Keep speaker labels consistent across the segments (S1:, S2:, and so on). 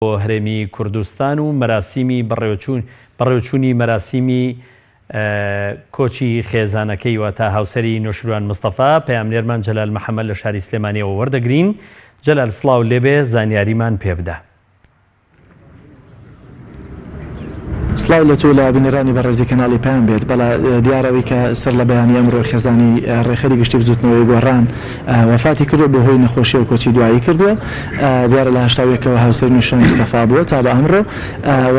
S1: بۆ هەرێمی کوردستان و مەراسیمی بەڕێوەچوونی مەراسیمی کۆچی خێزانەکەی واتە هاوسەری نوشیروان مستەفا پەیامنێرمان جەلال محەممەد لە شاری سلێمانیەوە وەردەگرین. جەلال سڵاو لێبێ، زانیاریمان پێ بدە.
S2: سلااو لە تۆ لە بنێرانی بەڕێزی کەناڵی پێیان بێت بەڵا دیارەوەی کە سەر لە بەیانی ئەمڕۆ خێزانی ڕێخەری گشتی بزوتنەوەی گۆڕان وفاتی کردو بە هۆی نەخۆشی و کۆچی دوایی کردووە. دیارە لە هەشتاوێکەوە هاوسەری نوشیروان مستەفا بووە تا بە ئەمڕۆ و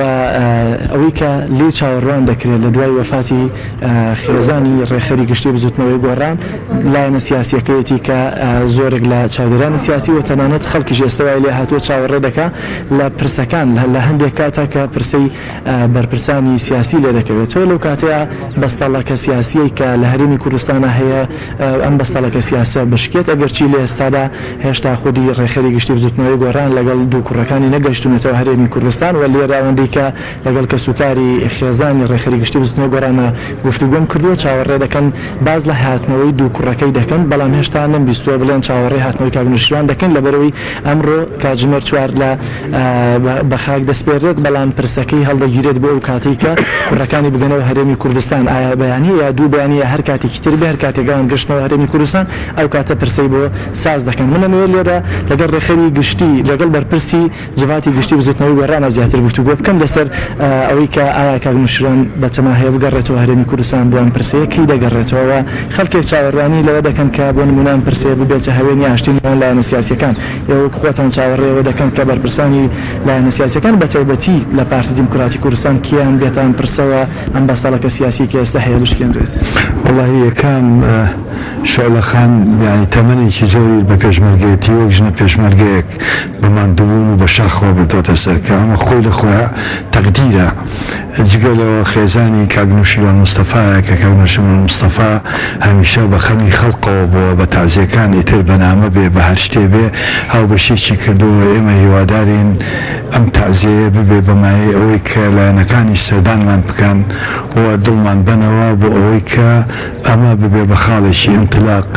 S2: ئەوەی کە لی چاوەڕوان دەکرێت لە دوای وفاتی خێزانی ڕێخەری گشتی بزوتنەوەی گۆڕان لایەنە سیاسیەکەیەتی کە زۆرێک لە چاودێرانی سیاسی و تەنانەت خەڵکیش ئێستاوای لێ هاتووە چاوەڕێ دەکا لە پرسەکان لە هەندێک کاتە کە پرسەی بەرپرسانی سیاسی لێ دەکەوێتەوە. لەو کاتەیە بەستەڵەکە سیاسیی کە لە هەرێمی کوردستانە هەیە ئەم بەستەڵەکە سیاسە بشکێت ئەگەرچی لە ئێستادا هێشتا خودی ڕێخەری گشتی بزوتنەوەی گۆڕان لەگەڵ دوو کوڕەکانی نەگەشتونێتەوە هەرێمی کوردستان و لێرە ئەوەندەی کە لەگەڵ کەسوکاری خێزانی ڕێخەری گشتی بزوتنەوەی گۆڕانە گفتوگۆم کردووە چاوەڕێ دەکەن باز لە هاتنەوەی دوو کوڕەکەی دەکەن بەڵام هێشتا نەمبیستووە بڵێن چاوەڕێ هاتنەوەی کاک نوشیروان دەکەن لەبەرەوەی ئەمڕۆ کاتژمێر 4 لە بەخاک دەسپێرێت بەڵام پرسەکەی هەڵدەگیرێت بۆ ئەو کاتێک کە کوڕەکانی بگەنەوە هەرێمی کوردستان. ئایا بەیانی یا دوو بەیانیە هەر کاتێکی تر بێ هەر کاتێکیان گەشتنەوە هەرێمی کوردستان ئەو کاتە پرسەی بۆ ساز دەکەن. منەوێ لێرە لەگەڵ ڕێخەری گشتی لەگەڵ بەرپرسی جواتی گشتی بزوتنەوەی گۆڕانە زیاتر گفتوگۆ بکەم لەسەر ئەوەی کە ئایا کاک نوشیروان بەتەما هەیە بگەڕێتەوە هەرێمی کوردستان بۆ ئەم پرسەیە کەی دەگەڕێتەوە و خەڵکێک چاوەڕوانی لەوە دەکەن کە بۆ نمونە ئەم پرسەیە ببێتە هەوێنی ئاشتینەوە لایەنە سیاسیەکان ئێوە خۆتان چاوەڕێەوە دەکەن کە بەرپرسانی لایەنە سیاسیەکان بەتایبەتی لە پارتی دیموکراتی کوردستان کیان بێتان پرسەوە ئەم بەستەڵەکە سیاسی کە ئێستا هەیە بشکێنرێت.
S3: وڵی یەکەم شەعلەخان یانی تەمەنێکی زۆری بە پێشمەرگێتی وەک ژنە پێشمەرگەیەک بەماندوون و بە شاخەوە بردۆتە سەر کە ئەمە خۆی لە خۆیان تەقدیرە جگەلەوە خێزانی کاک نوشیروان مستەفایە کە کاک نوشیروان مستەفا هەمیشە بە خەمی خەڵقەوە بووە بە تازیەکانی تر بەنامە بێ بە هەر شتێ بێ هاوبەشێکی کردووە. ئێمە هیوادارین ئەم تازیەیە ببێ بەمایە ئەوەی کە لایەنەکانی سەردانمان بکەن و دڵمان بنەوە بۆ ئەوەی کە ئەمە ببێ بە خاڵێکی ئینطلاق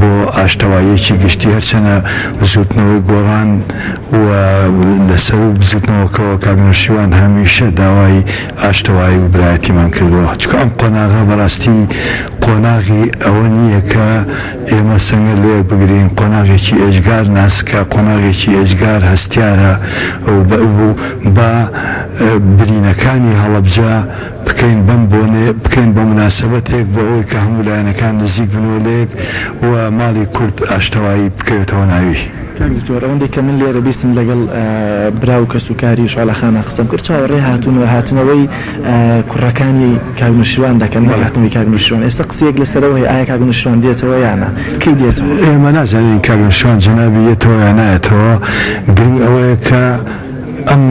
S3: بۆ ئاشتەواییەکی گشتی هەرچەنە بزوتنەوەی گۆڕان و لەسەر بزوتنەوەکەوە کاک نوشیروان هەمیشە داوای ئاشتەوایی و برایەتیمان کردەوە. چکە ئەم قۆناغە بەڕاستی قۆناغی ئەوە نییە کە ئێمە سەنگە لێ بگرین، قۆناغێکی ئێجگار ناسکە، قۆناغێکی ئێجگار هەستیارە بە برینەکانی هەڵەبجە بکەین بەم بۆنێ بکەین بە مناسبەتێک بۆ ئەوەی کە هەموو لایەنەکان نزیک بنۆلێک و ماڵی کورد ئاشتەوایی بکەوێتەوە ناوی.
S2: کاکدکتۆر ئەوەندەی کە من لێرە بیستم لەگەڵ برا و کەسوکاری شۆڵەخانە قسەم کرد چاوەڕێ هاتنەوەی کوڕەکانی کاک نوشیروان دەکەن هاتنەوەی کاک نوشیروان. ئێستا قسەیەک لەسەرەوە هەیە ئایا کاک نوشیروان دێتەوە یانە کەی دێتەوە؟
S3: ئێمە نازانین کاک نوشیروان جەنابی یێتەوە یان نایەتەوە. گرنگ ئەوەیە کە ئەم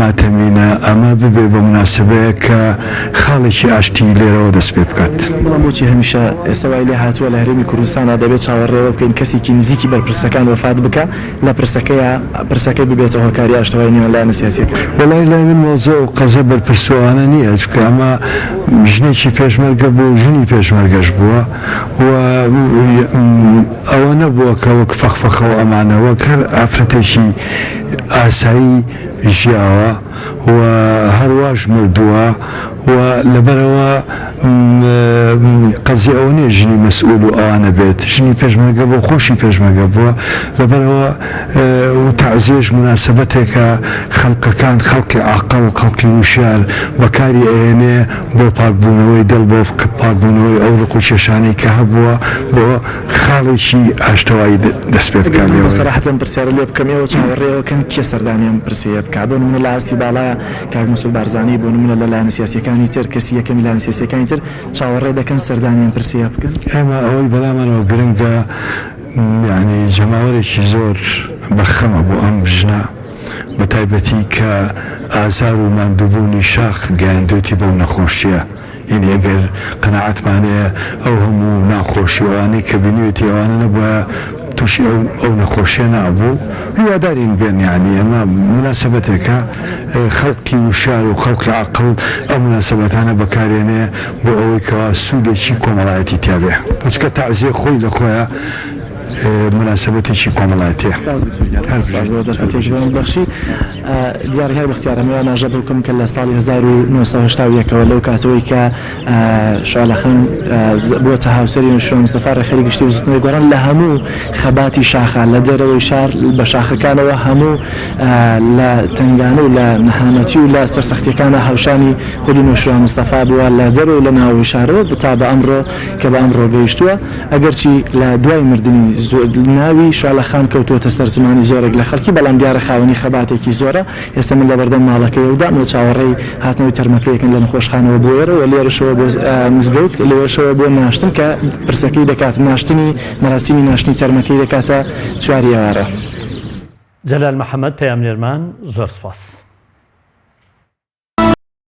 S3: ماتەمینە ئەمە ببێ بە مناسبەیە کە خاڵێکی ئاشتی لێرەوە دەست پێ بکات.
S2: بەڵام بۆچی هەمیشە ئێستاوای لێ هاتووە لە هەرێمی کوردستانە دەبێت چاوەڕێوە بکەین کەسێکی نزیکی بەرپرسەکان وفات بکە لە پرسەکەی ببێتە هۆکاری ئاشتەوایی نێوان لایەنە سیاسیەکان؟
S3: وەڵای لای من مۆزە و قەزە بەرپرسوانە نییە چکە ئەمە ژنێکی پێشمەرگە بوو ژنی پێشمەرگەش بووە و ئەوە نەبووە کە وەک فەخفەخەوە ئەمانەوە هەر ئافرەتێکی ئاسایی ژیاوە و هەرواش مردووە و لەبەرەوە قەزی ئەوە نیە ژنی مەسئول و ئەوانە بێت، ژنی پێشمەرگە بۆ خۆشی پێشمەرگە بووە. لەبەرەوە و تەعزیەش مناسبەتێکە خەڵکەکان خەڵکی عاقڵ خەڵکی وشار بەکاری ئەێنێ بۆ پاکبوونەوەی دڵ بۆ پاکبوونەوەی ئەو ڕق و کێشانەی کە هەبووە بۆ خاڵێکی ئاشتەوایی دەست پێ بکات.
S2: سەراحەتەن پرسیارە لێ بکەمەوە چاوەڕێەوەکەن کێ سەردانیان پرسیە بکات. بۆ نمونە لە ئاستی باڵایە کاک مەسعود بارزانی بۆ نمونە لە لایەنە سیاسیەکانی تر کەسی یەکەمی لایەنە سیاسیەکانی تر چاوەڕێ دەکەن سەردانیان پرسیە بکەن.
S3: ئێمە ئەوەی بەلامانەوە گرنگە یعنی جەماوەرێکی زۆر بەخەمە بۆ ئەم ژنە بە تایبەتی کە ئازار و ماندووبوونی شاخ گەیاندوێتی بەو نەخۆشیە. یعنی ئەگەر قەناعەتمانەیە ئەو هەموو ناخۆشیەوانەی کە بینوێتی ئەوانە نەبووە تووشی ئەو نەخۆشیە نابوو هیوادارین بێن. یعنی ئەمە مناسبەتێکە خەڵکی وشار و خەڵکی عاقڵ ئەو مناسبەتانە بەکارێنێ بۆ ئەوەی کەوا سوودێکی کۆمەڵایەتی تیاابێ. چکە تەعزیە خۆی لە خۆیە مناسبەتێکی کۆمەڵایەتیە.
S2: بەخشی دیارهای بەختیارەمەوە ناژە بکەم کە لە ساڵی 1970ەوە لەو کاتەوەی کە شعلەخان بووە هاوسەری نوشیروان مستەفا ڕێخەری گشتی و زوتنەوەی گۆڕان لە هەموو خەباتی شاخە لە دەرەوەی شار بە شاخەکانەوە هەموو لە تنگانە و لە نەهامەتی و لە سەرسەختیەکانە هاوشانی خودی نوشیروان مستەفا بووە لە دەرەوە لە ناوی شارەوە بتا بە ئەمڕۆ کە بە ئەمڕۆ گەیشتووە ئەگەرچی لە دوای مردنی ناوی شعلەخان کەوتووەتە سەر زمانی زۆرێک لە خەڵکی بەڵام دیارە خاوەنی خەباتێکی زۆرە. ئێستا من لە بەردەم ماڵەکەیەوەدام و چاوەڕێی هاتنەوەی تەرمەکەیەکن لە نەخۆشخانەوە بۆ ئێرە و لێرەشەوە بۆ مزگەوت لێرەشەوە بۆ ناشتن کە پرسەکەی دەکات ناشتنی مەراسیمی ناشتنی تەرمەکەی دەکاتە 4 ئێوارە.
S1: جەلال محەممەد پەیامنێرمان زۆر سپاس.